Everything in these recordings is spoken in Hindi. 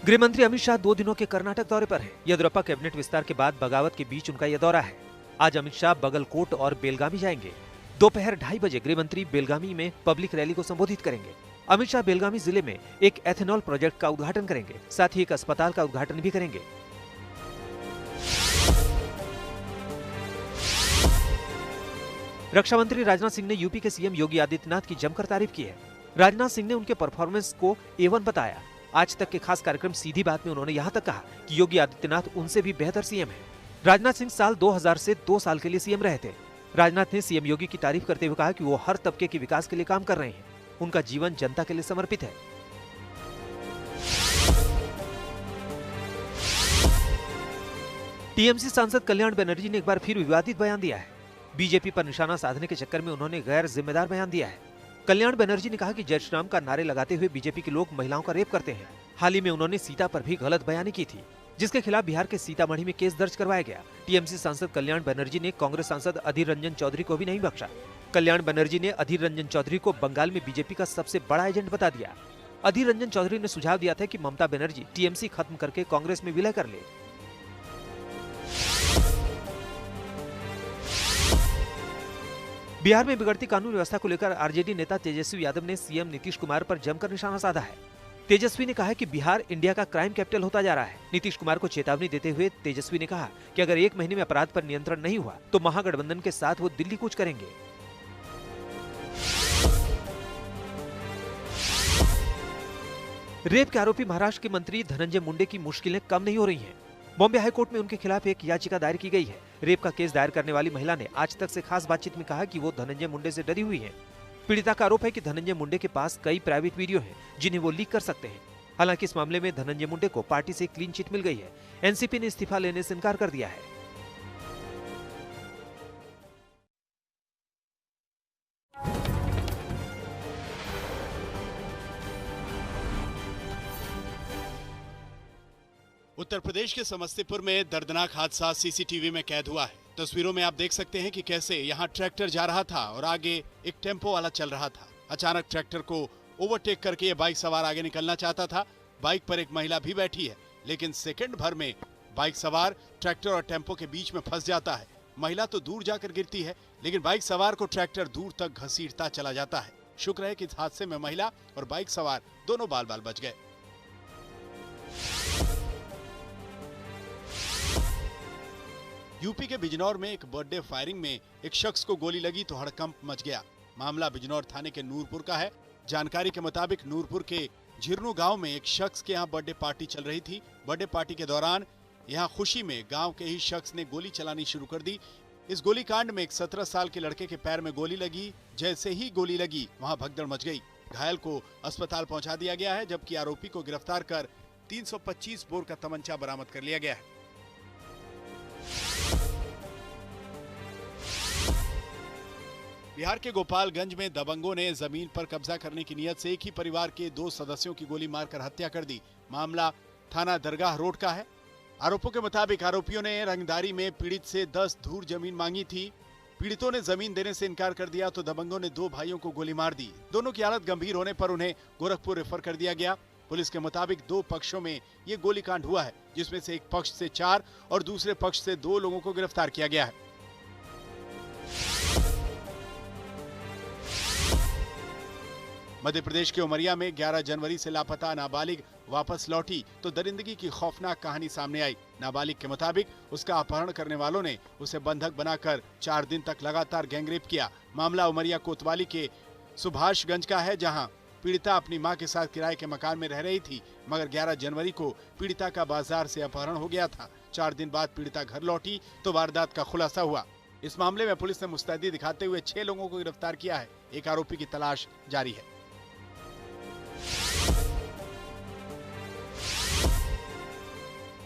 गृह मंत्री अमित शाह 2 दिनों के कर्नाटक दौरे पर हैं। येदियुरप्पा कैबिनेट विस्तार के बाद बगावत के बीच उनका यह दौरा है। आज अमित शाह बगलकोट और बेलगामी जाएंगे। दोपहर 2:30 बजे गृह मंत्री बेलगामी में पब्लिक रैली को संबोधित करेंगे। अमित शाह बेलगामी जिले में एक एथेनॉल प्रोजेक्ट का उद्घाटन करेंगे, साथ ही एक अस्पताल का उद्घाटन भी करेंगे। रक्षा मंत्री राजनाथ सिंह ने यूपी के सीएम योगी आदित्यनाथ की जमकर तारीफ की है। राजनाथ सिंह ने उनके परफॉर्मेंस को A1 बताया। आज तक के खास कार्यक्रम सीधी बात में उन्होंने यहाँ तक कहा कि योगी आदित्यनाथ उनसे भी बेहतर सीएम है। राजनाथ सिंह साल 2000 से 2 साल के लिए सीएम रहे थे। राजनाथ ने सीएम योगी की तारीफ करते हुए कहा कि वो हर तबके के विकास के लिए काम कर रहे हैं। उनका जीवन जनता के लिए समर्पित है। टीएमसी सांसद कल्याण बनर्जी ने एक बार फिर विवादित बयान दिया है। बीजेपी पर निशाना साधने के चक्कर में उन्होंने गैर जिम्मेदार बयान दिया है। कल्याण बनर्जी ने कहा कि जय श्री राम का नारे लगाते हुए बीजेपी के लोग महिलाओं का रेप करते हैं। हाल ही में उन्होंने सीता पर भी गलत बयानी की थी, जिसके खिलाफ बिहार के सीतामढ़ी में केस दर्ज करवाया गया। टीएमसी सांसद कल्याण बनर्जी ने कांग्रेस सांसद अधीर रंजन चौधरी को भी नहीं बख्शा। कल्याण बनर्जी ने अधीर रंजन चौधरी को बंगाल में बीजेपी का सबसे बड़ा एजेंट बता दिया। अधीर रंजन चौधरी ने सुझाव दिया था कि ममता बनर्जी टीएमसी खत्म करके कांग्रेस में विलय कर ले। बिहार में बिगड़ती कानून व्यवस्था को लेकर आरजेडी नेता तेजस्वी यादव ने सीएम नीतीश कुमार पर जमकर निशाना साधा है। तेजस्वी ने कहा है कि बिहार इंडिया का क्राइम कैपिटल होता जा रहा है। नीतीश कुमार को चेतावनी देते हुए तेजस्वी ने कहा कि अगर 1 महीने में अपराध पर नियंत्रण नहीं हुआ तो महागठबंधन के साथ वो दिल्ली कूच करेंगे। रेप के आरोपी महाराष्ट्र के मंत्री धनंजय मुंडे की मुश्किलें कम नहीं हो रही हैं। बॉम्बे हाईकोर्ट में उनके खिलाफ एक याचिका दायर की गई है। रेप का केस दायर करने वाली महिला ने आज तक से खास बातचीत में कहा कि वो धनंजय मुंडे से डरी हुई है। पीड़िता का आरोप है कि धनंजय मुंडे के पास कई प्राइवेट वीडियो हैं, जिन्हें वो लीक कर सकते हैं। हालांकि इस मामले में धनंजय मुंडे को पार्टी से क्लीन चिट मिल गई है। एनसीपी ने इस्तीफा लेने से इनकार कर दिया है। उत्तर प्रदेश के समस्तीपुर में दर्दनाक हादसा सीसीटीवी में कैद हुआ है। तस्वीरों में आप देख सकते हैं कि कैसे यहां ट्रैक्टर जा रहा था और आगे एक टेम्पो वाला चल रहा था। अचानक ट्रैक्टर को ओवरटेक करके ये बाइक सवार आगे निकलना चाहता था। बाइक पर एक महिला भी बैठी है, लेकिन सेकंड भर में बाइक सवार ट्रैक्टर और टेम्पो के बीच में फंस जाता है। महिला तो दूर जाकर गिरती है, लेकिन बाइक सवार को ट्रैक्टर दूर तक घसीटता चला जाता है। शुक्र है कि इस हादसे में महिला और बाइक सवार दोनों बाल बाल बच गए। यूपी के बिजनौर में एक बर्थडे फायरिंग में एक शख्स को गोली लगी तो हड़कंप मच गया। मामला बिजनौर थाने के नूरपुर का है। जानकारी के मुताबिक नूरपुर के झिरनू गांव में एक शख्स के यहां बर्थडे पार्टी चल रही थी। बर्थडे पार्टी के दौरान यहां खुशी में गांव के ही शख्स ने गोली चलानी शुरू कर दी। इस गोलीकांड में एक 17 साल के लड़के के पैर में गोली लगी। जैसे ही गोली लगी वहां भगदड़ मच गई। घायल को अस्पताल पहुंचा दिया गया है, जबकि आरोपी को गिरफ्तार कर 325 बोर का तमंचा बरामद कर लिया गया है। बिहार के गोपालगंज में दबंगों ने जमीन पर कब्जा करने की नियत से एक ही परिवार के 2 सदस्यों की गोली मारकर हत्या कर दी। मामला थाना दरगाह रोड का है। आरोपों के मुताबिक आरोपियों ने रंगदारी में पीड़ित से 10 धूर जमीन मांगी थी। पीड़ितों ने जमीन देने से इनकार कर दिया तो दबंगों ने 2 भाइयों को गोली मार दी। दोनों की हालत गंभीर होने पर उन्हें गोरखपुर रेफर कर दिया गया। पुलिस के मुताबिक 2 पक्षों में ये गोलीकांड हुआ है, जिसमें से एक पक्ष से 4 और दूसरे पक्ष से 2 लोगों को गिरफ्तार किया गया है। मध्य प्रदेश के उमरिया में 11 जनवरी से लापता नाबालिग वापस लौटी तो दरिंदगी की खौफनाक कहानी सामने आई। नाबालिग के मुताबिक उसका अपहरण करने वालों ने उसे बंधक बनाकर 4 दिन तक लगातार गैंगरेप किया। मामला उमरिया कोतवाली के सुभाषगंज का है, जहां पीड़िता अपनी मां के साथ किराए के मकान में रह रही थी, मगर 11 जनवरी को पीड़िता का बाजार से अपहरण हो गया था। 4 दिन बाद पीड़िता घर लौटी तो वारदात का खुलासा हुआ। इस मामले में पुलिस ने मुस्तैदी दिखाते हुए 6 लोगों को गिरफ्तार किया है। एक आरोपी की तलाश जारी है।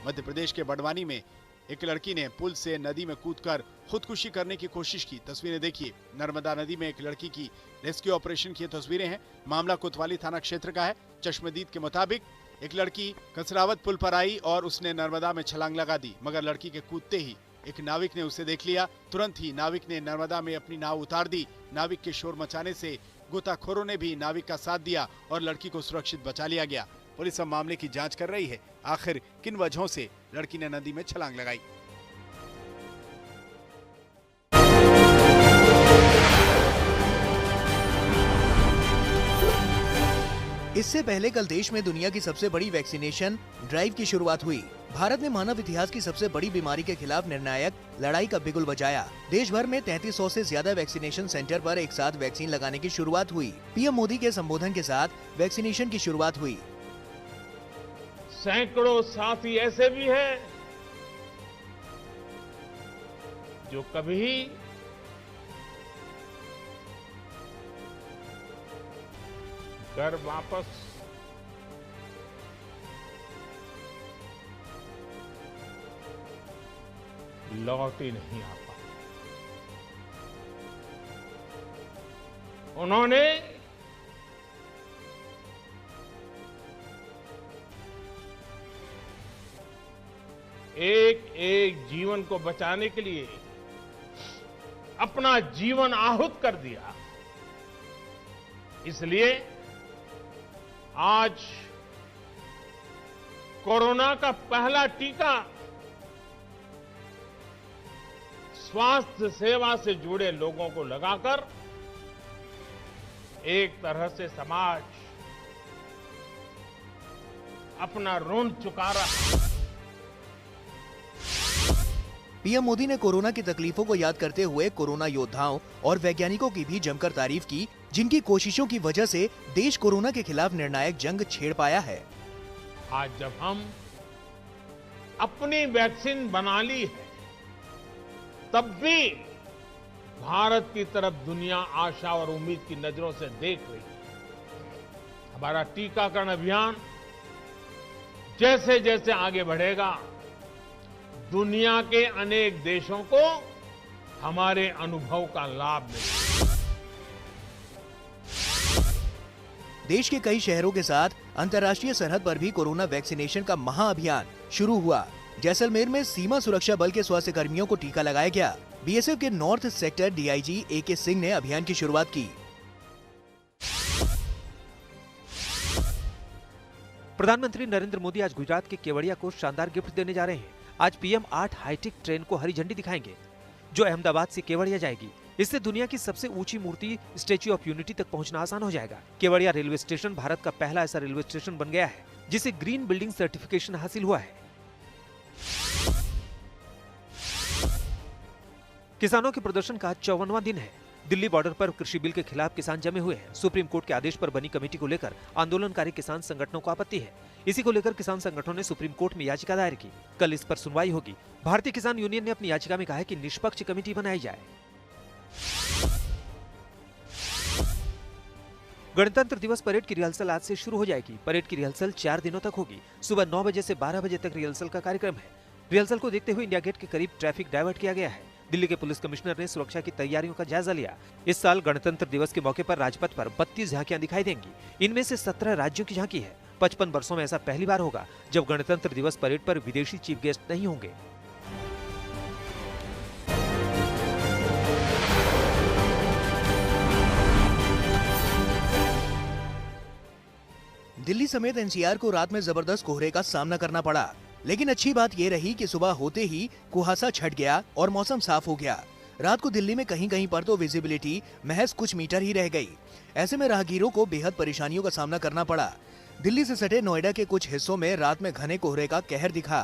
मध्य प्रदेश के बड़वानी में एक लड़की ने पुल से नदी में कूदकर खुदकुशी करने की कोशिश की। तस्वीरें देखिए। नर्मदा नदी में एक लड़की की रेस्क्यू ऑपरेशन की तस्वीरें हैं। मामला कोतवाली थाना क्षेत्र का है। चश्मदीद के मुताबिक एक लड़की कसरावत पुल पर आई और उसने नर्मदा में छलांग लगा दी, मगर लड़की के कूदते ही एक नाविक ने उसे देख लिया। तुरंत ही नाविक ने नर्मदा में अपनी नाव उतार दी। नाविक के शोर मचाने से गोताखोरों ने भी नाविक का साथ दिया और लड़की को सुरक्षित बचा लिया गया। पुलिस अब मामले की जांच कर रही है। आखिर किन वजहों से लड़की ने नदी में छलांग लगाई। इससे पहले कल देश में दुनिया की सबसे बड़ी वैक्सीनेशन ड्राइव की शुरुआत हुई। भारत ने मानव इतिहास की सबसे बड़ी बीमारी के खिलाफ निर्णायक लड़ाई का बिगुल बजाया। देश भर में 3300 से ज्यादा वैक्सीनेशन सेंटर पर एक साथ वैक्सीन लगाने की शुरुआत हुई। पीएम मोदी के संबोधन के साथ वैक्सीनेशन की शुरुआत हुई। सैकड़ों साथी ऐसे भी हैं जो कभी घर वापस लौट ही नहीं आ पाए। उन्होंने एक एक जीवन को बचाने के लिए अपना जीवन आहूत कर दिया। इसलिए आज कोरोना का पहला टीका स्वास्थ्य सेवा से जुड़े लोगों को लगाकर एक तरह से समाज अपना ऋण चुका रहा है। पीएम मोदी ने कोरोना की तकलीफों को याद करते हुए कोरोना योद्धाओं और वैज्ञानिकों की भी जमकर तारीफ की, जिनकी कोशिशों की वजह से देश कोरोना के खिलाफ निर्णायक जंग छेड़ पाया है। आज जब हम अपनी वैक्सीन बना ली है, तब भी भारत की तरफ दुनिया आशा और उम्मीद की नजरों से देख रही है। हमारा टीकाकरण अभियान जैसे जैसे आगे बढ़ेगा, दुनिया के अनेक देशों को हमारे अनुभव का लाभ मिलेगा। देश के कई शहरों के साथ अंतर्राष्ट्रीय सरहद पर भी कोरोना वैक्सीनेशन का महाअभियान शुरू हुआ। जैसलमेर में सीमा सुरक्षा बल के स्वास्थ्य कर्मियों को टीका लगाया गया। बीएसएफ के north sector DIG A K. Singh ने अभियान की शुरुआत की। प्रधानमंत्री नरेंद्र मोदी आज गुजरात के केवड़िया को शानदार गिफ्ट देने जा रहे हैं। आज पीएम 8 हाईटेक ट्रेन को हरी झंडी दिखाएंगे, जो अहमदाबाद से केवड़िया जाएगी। इससे दुनिया की सबसे ऊंची मूर्ति स्टैच्यू ऑफ यूनिटी तक पहुंचना आसान हो जाएगा। केवड़िया रेलवे स्टेशन भारत का पहला ऐसा रेलवे स्टेशन बन गया है जिसे ग्रीन बिल्डिंग सर्टिफिकेशन हासिल हुआ है। किसानों के प्रदर्शन का 54वां दिन है। दिल्ली बॉर्डर पर कृषि बिल के खिलाफ किसान जमे हुए हैं। सुप्रीम कोर्ट के आदेश पर बनी कमेटी को लेकर आंदोलनकारी किसान संगठनों को आपत्ति है। इसी को लेकर किसान संगठनों ने सुप्रीम कोर्ट में याचिका दायर की। कल इस पर सुनवाई होगी। भारतीय किसान यूनियन ने अपनी याचिका में कहा है कि निष्पक्ष कमेटी बनाई जाए। गणतंत्र दिवस परेड की रिहर्सल आज से शुरू हो जाएगी। परेड की रिहर्सल 4 दिनों तक होगी। सुबह 9 बजे से 12 बजे तक रिहर्सल का कार्यक्रम है। रिहर्सल को देखते हुए इंडिया गेट के करीब ट्रैफिक डायवर्ट किया गया है। दिल्ली के पुलिस कमिश्नर ने सुरक्षा की तैयारियों का जायजा लिया। इस साल गणतंत्र दिवस के मौके पर राजपथ पर 32 झांकियां दिखाई देंगी। इनमें से 17 राज्यों की झांकी है। 55 वर्षों में ऐसा पहली बार होगा जब गणतंत्र दिवस परेड पर विदेशी चीफ गेस्ट नहीं होंगे। दिल्ली समेत एनसीआर को रात में जबरदस्त कोहरे का सामना करना पड़ा, लेकिन अच्छी बात यह रही कि सुबह होते ही कुहासा छट गया और मौसम साफ हो गया। रात को दिल्ली में कहीं कहीं पर तो विजिबिलिटी महज कुछ मीटर ही रह गई। ऐसे में राहगीरों को बेहद परेशानियों का सामना करना पड़ा। दिल्ली से सटे नोएडा के कुछ हिस्सों में रात में घने कोहरे का कहर दिखा,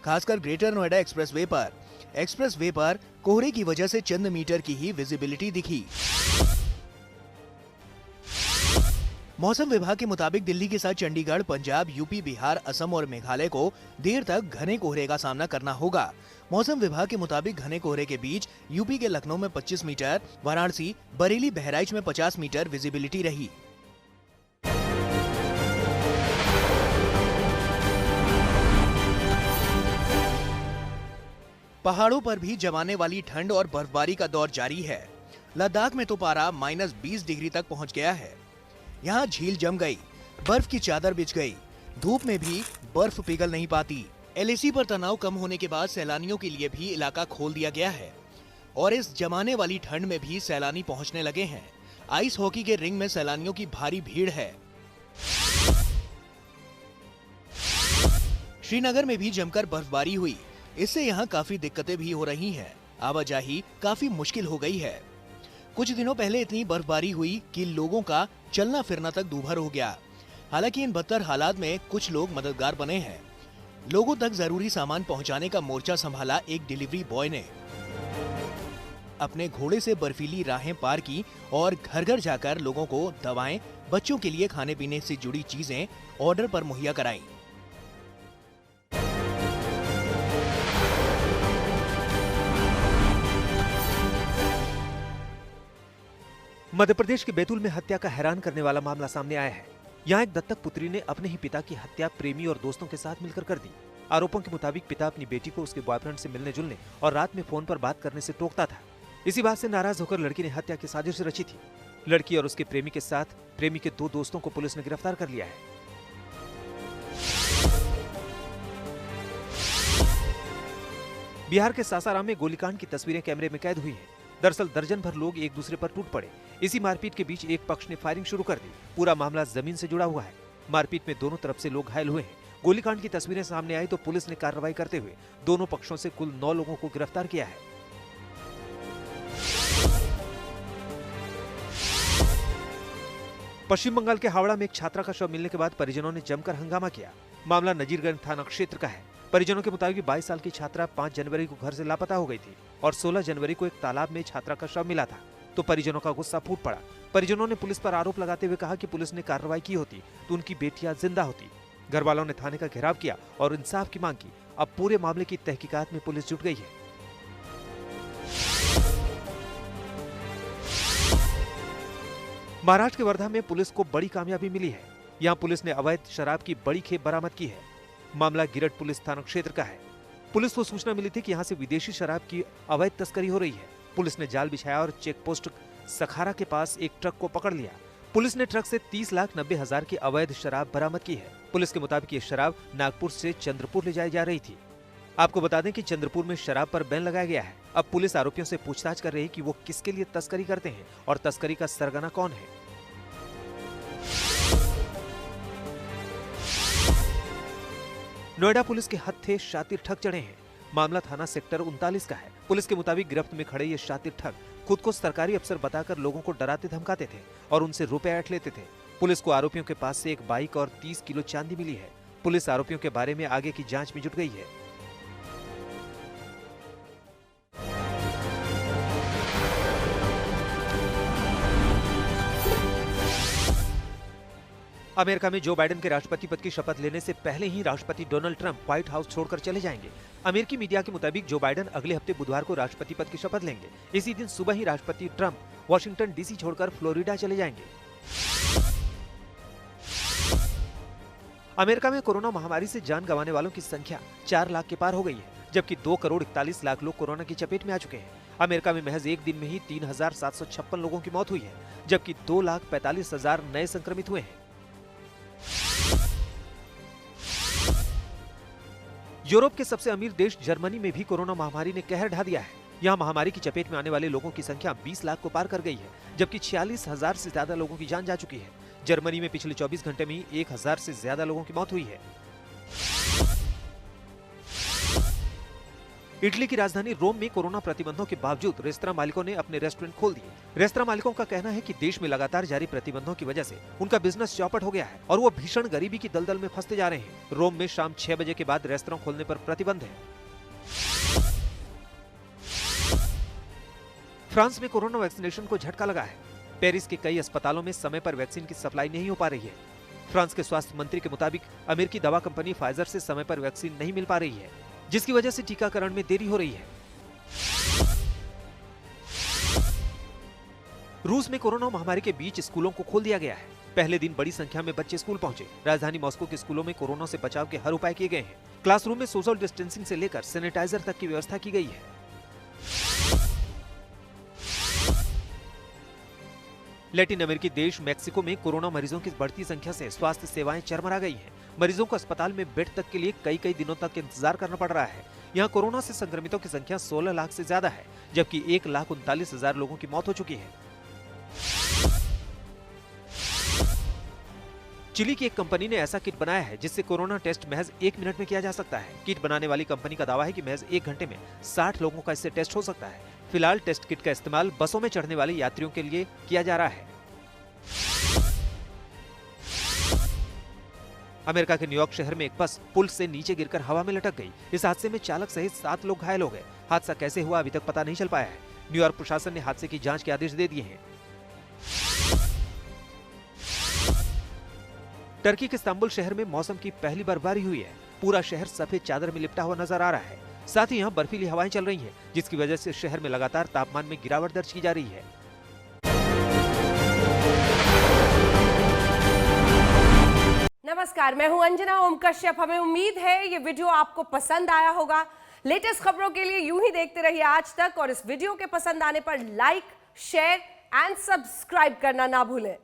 खासकर ग्रेटर नोएडा एक्सप्रेसवे पर। एक्सप्रेसवे पर कोहरे की वजह से चंद मीटर की ही विजिबिलिटी दिखी। मौसम विभाग के मुताबिक दिल्ली के साथ चंडीगढ़, पंजाब, यूपी, बिहार, असम और मेघालय को देर तक घने कोहरे का सामना करना होगा। मौसम विभाग के मुताबिक घने कोहरे के बीच यूपी के लखनऊ में 25 मीटर, वाराणसी, बरेली, बहराइच में 50 मीटर विजिबिलिटी रही। पहाड़ों पर भी जमाने वाली ठंड और बर्फबारी का दौर जारी है। लद्दाख में तो पारा -20 डिग्री तक पहुंच गया है। यहाँ झील जम गई, बर्फ की चादर बिछ गई, धूप में भी बर्फ पिघल नहीं पाती। एलएसी पर तनाव कम होने के बाद सैलानियों के लिए भी इलाका खोल दिया गया है और इस जमाने वाली ठंड में भी सैलानी पहुंचने लगे हैं। आइस हॉकी के रिंग में सैलानियों की भारी भीड़ है। श्रीनगर में भी जमकर बर्फबारी हुई, इससे यहाँ काफी दिक्कतें भी हो रही हैं। आवाजाही काफी मुश्किल हो गई है। कुछ दिनों पहले इतनी बर्फबारी हुई कि लोगों का चलना फिरना तक दूभर हो गया। हालांकि इन बदतर हालात में कुछ लोग मददगार बने हैं। लोगों तक जरूरी सामान पहुंचाने का मोर्चा संभाला एक डिलीवरी बॉय ने। अपने घोड़े से बर्फीली राहें पार की और घर घर जाकर लोगों को दवाएं, बच्चों के लिए खाने पीने से जुड़ी चीजें ऑर्डर पर मुहैया कराईं। मध्य प्रदेश के बैतूल में हत्या का हैरान करने वाला मामला सामने आया है। यहाँ एक दत्तक पुत्री ने अपने ही पिता की हत्या प्रेमी और दोस्तों के साथ मिलकर कर दी। आरोपों के मुताबिक पिता अपनी बेटी को उसके बॉयफ्रेंड से मिलने जुलने और रात में फोन पर बात करने से टोकता था। इसी बात से नाराज होकर लड़की ने हत्या की साजिश रची थी। लड़की और उसके प्रेमी के साथ प्रेमी के 2 दोस्तों को पुलिस ने गिरफ्तार कर लिया है। बिहार के सासाराम में गोलीकांड की तस्वीरें कैमरे में कैद हुई हैं। दरअसल दर्जन भर लोग एक दूसरे पर टूट पड़े। इसी मारपीट के बीच एक पक्ष ने फायरिंग शुरू कर दी। पूरा मामला जमीन से जुड़ा हुआ है। मारपीट में दोनों तरफ से लोग घायल हुए हैं। गोलीकांड की तस्वीरें सामने आई तो पुलिस ने कार्रवाई करते हुए दोनों पक्षों से कुल 9 लोगों को गिरफ्तार किया है। पश्चिम बंगाल के हावड़ा में एक छात्रा का शव मिलने के बाद परिजनों ने जमकर हंगामा किया। मामला नजीरगंज थाना क्षेत्र का है। परिजनों के मुताबिक 22 साल की छात्रा 5 जनवरी को घर से लापता हो गई थी और 16 जनवरी को एक तालाब में छात्रा का शव मिला था, तो परिजनों का गुस्सा फूट पड़ा। परिजनों ने पुलिस पर आरोप लगाते हुए कहा कि पुलिस ने कार्रवाई की होती तो उनकी बेटियां जिंदा होती। घर वालों ने थाने का घेराव किया और इंसाफ की मांग की। अब पूरे मामले की तहकीकात में पुलिस जुट गई है। महाराष्ट्र के वर्धा में पुलिस को बड़ी कामयाबी मिली है। यहाँ पुलिस ने अवैध शराब की बड़ी खेप बरामद की है। मामला गिरट पुलिस थाना क्षेत्र का है। पुलिस को सूचना मिली थी कि यहाँ से विदेशी शराब की अवैध तस्करी हो रही है। पुलिस ने जाल बिछाया और चेक पोस्ट सखारा के पास एक ट्रक को पकड़ लिया। पुलिस ने ट्रक से 30,90,000 की अवैध शराब बरामद की है। पुलिस के मुताबिक ये शराब नागपुर से चंद्रपुर ले जाई जा रही थी। आपको बता दें कि चंद्रपुर में शराब पर बैन लगाया गया है। अब पुलिस आरोपियों से पूछताछ कर रही है कि वो किसके लिए तस्करी करते हैं और तस्करी का सरगना कौन है। नोएडा पुलिस के हत्थे शातिर ठग चढ़े हैं। मामला थाना सेक्टर 39 का है। पुलिस के मुताबिक गिरफ्त में खड़े ये शातिर ठग खुद को सरकारी अफसर बताकर लोगों को डराते धमकाते थे और उनसे रुपए ऐंठ लेते थे। पुलिस को आरोपियों के पास से एक बाइक और 30 किलो चांदी मिली है। पुलिस आरोपियों के बारे में आगे की जांच में जुट गई है। अमेरिका में जो बाइडेन के राष्ट्रपति पद की शपथ लेने से पहले ही राष्ट्रपति डोनाल्ड ट्रंप व्हाइट हाउस छोड़कर चले जाएंगे। अमेरिकी मीडिया के मुताबिक जो बाइडेन अगले हफ्ते बुधवार को राष्ट्रपति पद की शपथ लेंगे। इसी दिन सुबह ही राष्ट्रपति ट्रंप वॉशिंगटन डीसी छोड़कर फ्लोरिडा चले जाएंगे। अमेरिका में कोरोना महामारी से जान गंवाने वालों की संख्या 4 लाख के पार हो गई है, जबकि 2,41,00,000 लोग कोरोना की चपेट में आ चुके हैं। अमेरिका में महज एक दिन में ही 3,756 लोगों की मौत हुई है, जबकि 2,45,000 नए संक्रमित हुए हैं। यूरोप के सबसे अमीर देश जर्मनी में भी कोरोना महामारी ने कहर ढा दिया है। यहाँ महामारी की चपेट में आने वाले लोगों की संख्या 20 लाख को पार कर गई है, जबकि 46,000 से ज्यादा लोगों की जान जा चुकी है। जर्मनी में पिछले 24 घंटे में ही 1,000 से ज्यादा लोगों की मौत हुई है। इटली की राजधानी रोम में कोरोना प्रतिबंधों के बावजूद रेस्तरां मालिकों ने अपने रेस्टोरेंट खोल दिए। रेस्तरां मालिकों का कहना है कि देश में लगातार जारी प्रतिबंधों की वजह से उनका बिजनेस चौपट हो गया है और वो भीषण गरीबी की दलदल में फंसते जा रहे हैं। रोम में शाम 6 बजे के बाद रेस्तरां खोलने पर प्रतिबंध है। फ्रांस में कोरोना वैक्सीनेशन को झटका लगा है। पेरिस के कई अस्पतालों में समय पर वैक्सीन की सप्लाई नहीं हो पा रही है। फ्रांस के स्वास्थ्य मंत्री के मुताबिक अमेरिकी दवा कंपनी फाइजर से समय पर वैक्सीन नहीं मिल पा रही है, जिसकी वजह से टीकाकरण में देरी हो रही है। रूस में कोरोना महामारी के बीच स्कूलों को खोल दिया गया है। पहले दिन बड़ी संख्या में बच्चे स्कूल पहुंचे। राजधानी मॉस्को के स्कूलों में कोरोना से बचाव के हर उपाय किए गए हैं। क्लासरूम में सोशल डिस्टेंसिंग से लेकर सैनिटाइजर तक की व्यवस्था की गई है। लैटिन अमेरिकी देश मैक्सिको में कोरोना मरीजों की बढ़ती संख्या से स्वास्थ्य सेवाएं चरमरा गई हैं। मरीजों को अस्पताल में बेड तक के लिए कई दिनों तक इंतजार करना पड़ रहा है। यहाँ कोरोना से संक्रमितों की संख्या 16 लाख से ज्यादा है, जबकि 1,39,000 लोगों की मौत हो चुकी है। चिली की एक कंपनी ने ऐसा किट बनाया है जिससे कोरोना टेस्ट महज 1 मिनट में किया जा सकता है। किट बनाने वाली कंपनी का दावा है कि महज 1 घंटे में 60 लोगों का इससे टेस्ट हो सकता है। फिलहाल टेस्ट किट का इस्तेमाल बसों में चढ़ने वाले यात्रियों के लिए किया जा रहा है। अमेरिका के न्यूयॉर्क शहर में एक बस पुल से नीचे गिरकर हवा में लटक गई। इस हादसे में चालक सहित 7 लोग घायल हो गए। हादसा कैसे हुआ अभी तक पता नहीं चल पाया है। न्यूयॉर्क प्रशासन ने हादसे की जांच के आदेश दे दिए हैं। टर्की के इस्तांबुल शहर में मौसम की पहली बर्फबारी हुई है। पूरा शहर सफेद चादर में लिपटा हुआ नजर आ रहा है। साथ ही यहाँ बर्फीली हवाएं चल रही हैं, जिसकी वजह से शहर में लगातार तापमान में गिरावट दर्ज की जा रही है। नमस्कार, मैं हूं अंजना ओम कश्यप। हमें उम्मीद है ये वीडियो आपको पसंद आया होगा। लेटेस्ट खबरों के लिए यूं ही देखते रहिए आज तक और इस वीडियो के पसंद आने पर लाइक, शेयर एंड सब्सक्राइब करना ना भूलें।